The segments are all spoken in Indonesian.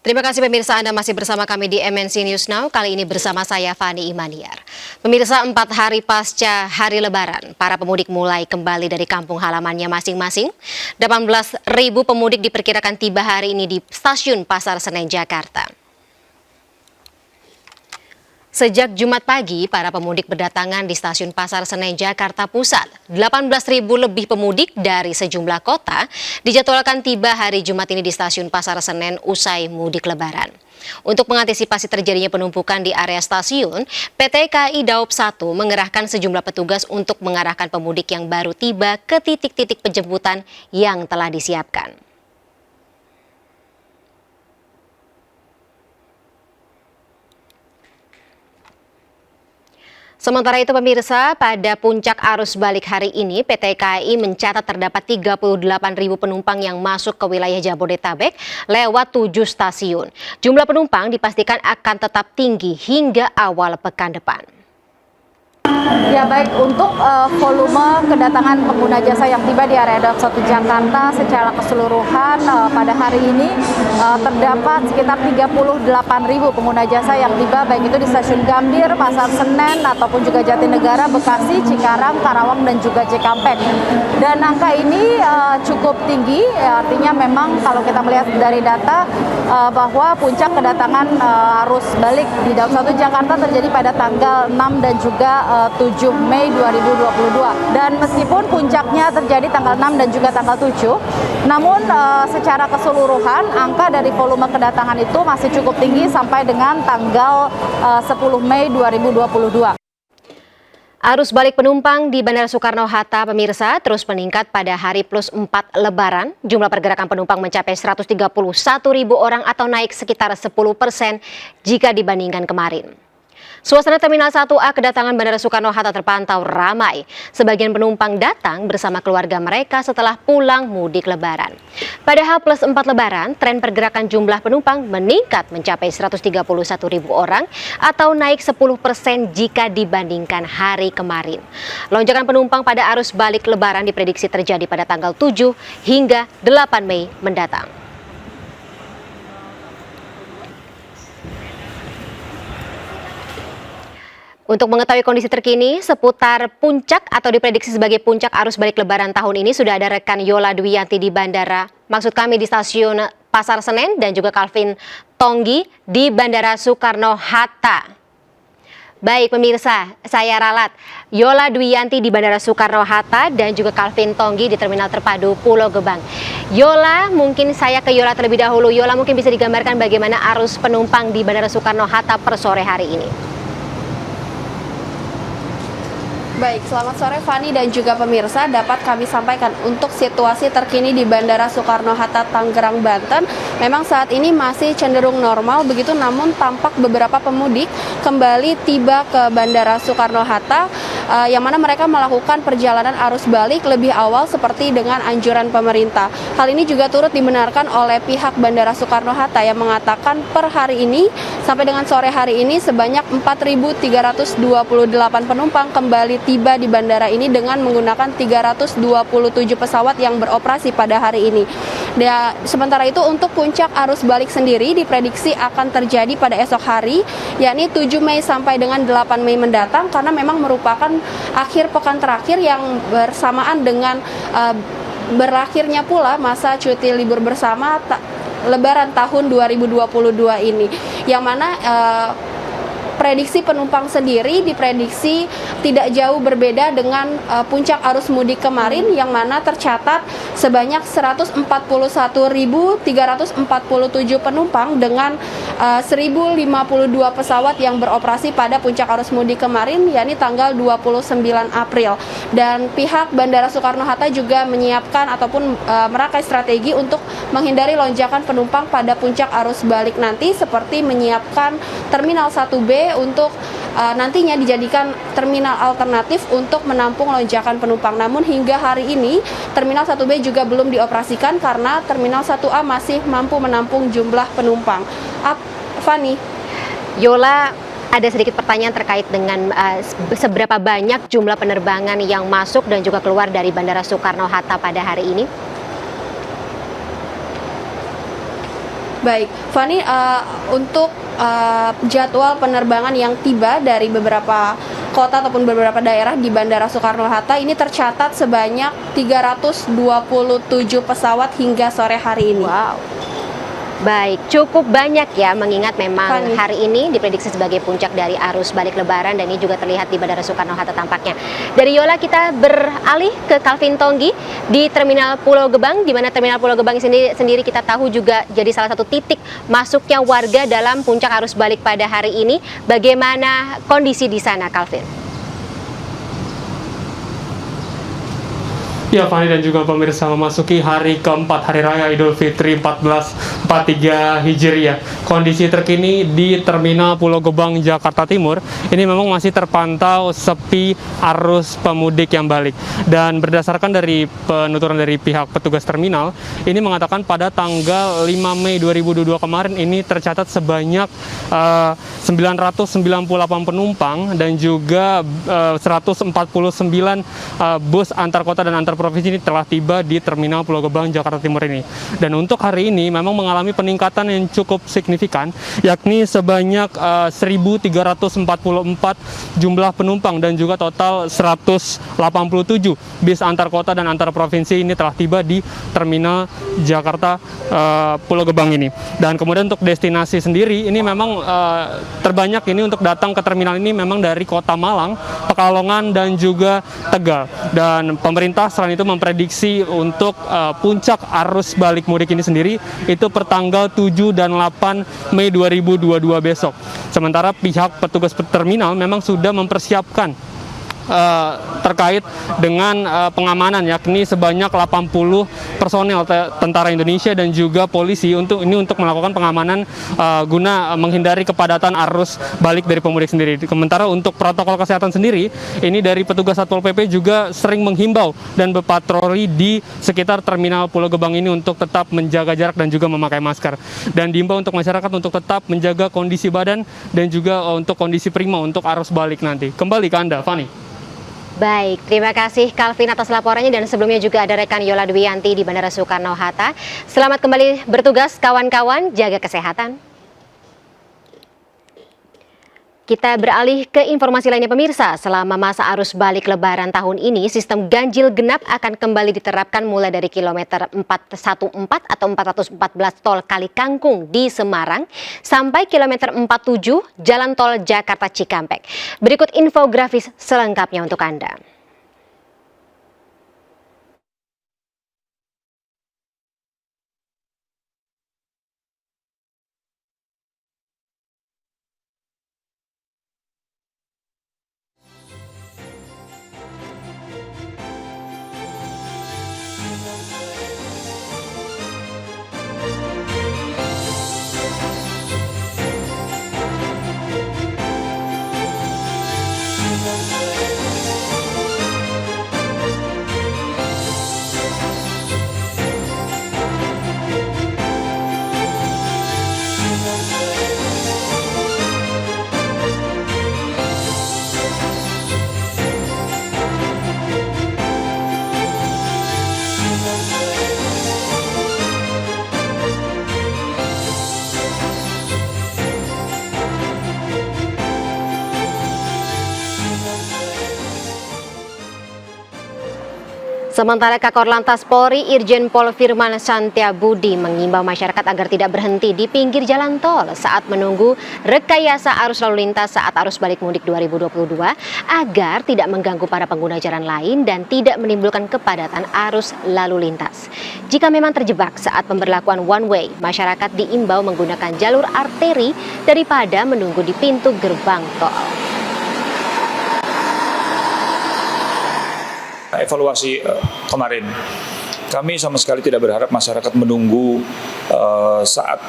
Terima kasih pemirsa, Anda masih bersama kami di MNC News Now. Kali ini bersama saya Fani Imaniar. Pemirsa, 4 hari pasca hari Lebaran, para pemudik mulai kembali dari kampung halamannya masing-masing. 18.000 pemudik diperkirakan tiba hari ini di Stasiun Pasar Senen, Jakarta. Sejak Jumat pagi, para pemudik berdatangan di Stasiun Pasar Senen, Jakarta Pusat. 18.000 lebih pemudik dari sejumlah kota dijadwalkan tiba hari Jumat ini di Stasiun Pasar Senen usai mudik Lebaran. Untuk mengantisipasi terjadinya penumpukan di area stasiun, PT KAI Daob 1 mengerahkan sejumlah petugas untuk mengarahkan pemudik yang baru tiba ke titik-titik penjemputan yang telah disiapkan. Sementara itu pemirsa, pada puncak arus balik hari ini, PT KAI mencatat terdapat 38.000 penumpang yang masuk ke wilayah Jabodetabek lewat 7 stasiun. Jumlah penumpang dipastikan akan tetap tinggi hingga awal pekan depan. Ya baik, untuk volume kedatangan pengguna jasa yang tiba di area Daob 1 Jakarta secara keseluruhan pada hari ini terdapat sekitar 38.000 pengguna jasa yang tiba baik itu di Stasiun Gambir, Pasar Senen ataupun juga Jatinegara, Bekasi, Cikarang, Karawang dan juga Cikampek. Dan angka ini cukup tinggi, artinya memang kalau kita melihat dari data bahwa puncak kedatangan arus balik di Daob 1 Jakarta terjadi pada tanggal 6 dan juga 7 Mei 2022. Dan meskipun puncaknya terjadi tanggal 6 dan juga tanggal 7, namun secara keseluruhan angka dari volume kedatangan itu masih cukup tinggi sampai dengan tanggal 10 Mei 2022. Arus balik penumpang di Bandara Soekarno-Hatta, pemirsa, terus meningkat pada hari plus 4 Lebaran. Jumlah pergerakan penumpang mencapai 131.000 orang atau naik sekitar 10% jika dibandingkan kemarin. Suasana Terminal 1A kedatangan Bandara Soekarno-Hatta terpantau ramai. Sebagian penumpang datang bersama keluarga mereka setelah pulang mudik Lebaran. Pada H+4 Lebaran, tren pergerakan jumlah penumpang meningkat mencapai 131.000 orang atau naik 10% jika dibandingkan hari kemarin. Lonjakan penumpang pada arus balik Lebaran diprediksi terjadi pada tanggal 7 hingga 8 Mei mendatang. Untuk mengetahui kondisi terkini seputar puncak atau diprediksi sebagai puncak arus balik Lebaran tahun ini, sudah ada rekan Yola Dwiyanti di bandara, maksud kami di Stasiun Pasar Senen, dan juga Calvin Tonggi di Bandara Soekarno-Hatta. Baik pemirsa, saya ralat Yola Dwiyanti di Bandara Soekarno-Hatta dan juga Calvin Tonggi di Terminal Terpadu Pulau Gebang. Yola, mungkin saya ke Yola terlebih dahulu. Yola, mungkin bisa digambarkan bagaimana arus penumpang di Bandara Soekarno-Hatta per sore hari ini. Baik, selamat sore Fani dan juga pemirsa. Dapat kami sampaikan untuk situasi terkini di Bandara Soekarno-Hatta, Tangerang, Banten. Memang saat ini masih cenderung normal begitu, namun tampak beberapa pemudik kembali tiba ke Bandara Soekarno-Hatta yang mana mereka melakukan perjalanan arus balik lebih awal seperti dengan anjuran pemerintah. Hal ini juga turut dibenarkan oleh pihak Bandara Soekarno-Hatta yang mengatakan per hari ini sampai dengan sore hari ini sebanyak 4.328 penumpang kembali tiba di bandara ini dengan menggunakan 327 pesawat yang beroperasi pada hari ini. Dan sementara itu untuk puncak arus balik sendiri diprediksi akan terjadi pada esok hari, yakni 7 Mei sampai dengan 8 Mei mendatang, karena memang merupakan akhir pekan terakhir yang bersamaan dengan berakhirnya pula masa cuti libur bersama Lebaran tahun 2022 ini, yang mana prediksi penumpang sendiri diprediksi tidak jauh berbeda dengan puncak arus mudik kemarin, yang mana tercatat sebanyak 141.347 penumpang dengan 1.052 pesawat yang beroperasi pada puncak arus mudik kemarin, yakni tanggal 29 April. Dan pihak Bandara Soekarno-Hatta juga menyiapkan ataupun merangkai strategi untuk menghindari lonjakan penumpang pada puncak arus balik nanti, seperti menyiapkan Terminal 1B untuk nantinya dijadikan terminal alternatif untuk menampung lonjakan penumpang. Namun hingga hari ini Terminal 1B juga belum dioperasikan karena Terminal 1A masih mampu menampung jumlah penumpang. Fani. Yola, ada sedikit pertanyaan terkait dengan seberapa banyak jumlah penerbangan yang masuk dan juga keluar dari Bandara Soekarno-Hatta pada hari ini? Baik, Fani, untuk jadwal penerbangan yang tiba dari beberapa kota ataupun beberapa daerah di Bandara Soekarno-Hatta ini tercatat sebanyak 327 pesawat hingga sore hari ini. Wow. Baik, cukup banyak ya, mengingat memang Fani, hari ini diprediksi sebagai puncak dari arus balik lebaran dan ini juga terlihat di Bandara Soekarno-Hatta tampaknya. Dari Yola kita beralih ke Calvin Tonggi di Terminal Pulau Gebang, di mana Terminal Pulau Gebang sendiri kita tahu juga jadi salah satu titik masuknya warga dalam puncak arus balik pada hari ini. Bagaimana kondisi di sana, Calvin? Ya, Fani dan juga pemirsa, memasuki hari keempat Hari Raya Idul Fitri 1443 Hijriah. Kondisi terkini di Terminal Pulau Gebang, Jakarta Timur, ini memang masih terpantau sepi arus pemudik yang balik. Dan berdasarkan dari penuturan dari pihak petugas terminal, ini mengatakan pada tanggal 5 Mei 2022 kemarin ini tercatat sebanyak 998 penumpang dan juga 149 bus antar kota dan antar provinsi ini telah tiba di Terminal Pulau Gebang, Jakarta Timur ini. Dan untuk hari ini memang mengalami peningkatan yang cukup signifikan, yakni sebanyak 1.344 jumlah penumpang dan juga total 187 bis antar kota dan antar provinsi ini telah tiba di Terminal Jakarta Pulau Gebang ini. Dan kemudian untuk destinasi sendiri ini memang terbanyak ini untuk datang ke terminal ini memang dari Kota Malang, Pekalongan dan juga Tegal. Dan pemerintah selain itu memprediksi untuk puncak arus balik mudik ini sendiri itu pertanggal 7 dan 8 Mei 2022 besok. Sementara pihak petugas terminal memang sudah mempersiapkan terkait dengan pengamanan, yakni sebanyak 80 personel tentara Indonesia dan juga polisi untuk melakukan pengamanan guna menghindari kepadatan arus balik dari pemudik sendiri. Sementara untuk protokol kesehatan sendiri, ini dari petugas Satpol PP juga sering menghimbau dan berpatroli di sekitar Terminal Pulau Gebang ini untuk tetap menjaga jarak dan juga memakai masker. Dan diimbau untuk masyarakat untuk tetap menjaga kondisi badan dan juga untuk kondisi prima untuk arus balik nanti. Kembali ke Anda, Fani. Baik, terima kasih Calvin atas laporannya dan sebelumnya juga ada rekan Yola Dwianti di Bandara Soekarno-Hatta. Selamat kembali bertugas kawan-kawan, jaga kesehatan. Kita beralih ke informasi lainnya pemirsa. Selama masa arus balik lebaran tahun ini, sistem ganjil genap akan kembali diterapkan mulai dari kilometer 414 atau 414 tol Kali Kangkung di Semarang sampai kilometer 47 Jalan Tol Jakarta Cikampek. Berikut infografis selengkapnya untuk Anda. Sementara Kakor Lantas Polri Irjen Pol Firman Santiabudi mengimbau masyarakat agar tidak berhenti di pinggir jalan tol saat menunggu rekayasa arus lalu lintas saat arus balik mudik 2022 agar tidak mengganggu para pengguna jalan lain dan tidak menimbulkan kepadatan arus lalu lintas. Jika memang terjebak saat pemberlakuan one way, masyarakat diimbau menggunakan jalur arteri daripada menunggu di pintu gerbang tol. Evaluasi kemarin, kami sama sekali tidak berharap masyarakat menunggu saat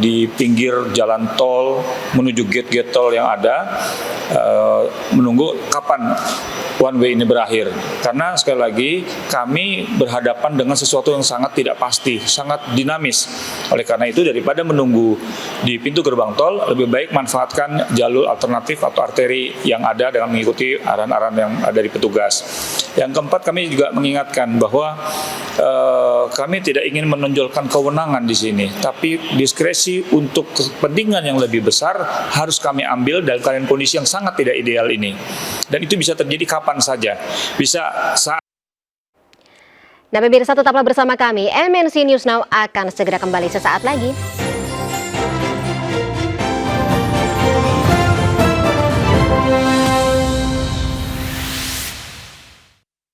di pinggir jalan tol menuju gate-gate tol yang ada, menunggu kapan one way ini berakhir. Karena sekali lagi kami berhadapan dengan sesuatu yang sangat tidak pasti, sangat dinamis. Oleh karena itu daripada menunggu di pintu gerbang tol, lebih baik manfaatkan jalur alternatif atau arteri yang ada dengan mengikuti arahan-arahan yang ada dari petugas. Yang keempat, kami juga mengingatkan bahwa kami tidak ingin menonjolkan kewenangan di sini, tapi diskresi untuk kepentingan yang lebih besar harus kami ambil dalam kondisi yang sangat tidak ideal ini. Dan itu bisa terjadi kapan saja. Bisa saat. Nah pemirsa, tetaplah bersama kami. MNC News Now akan segera kembali sesaat lagi.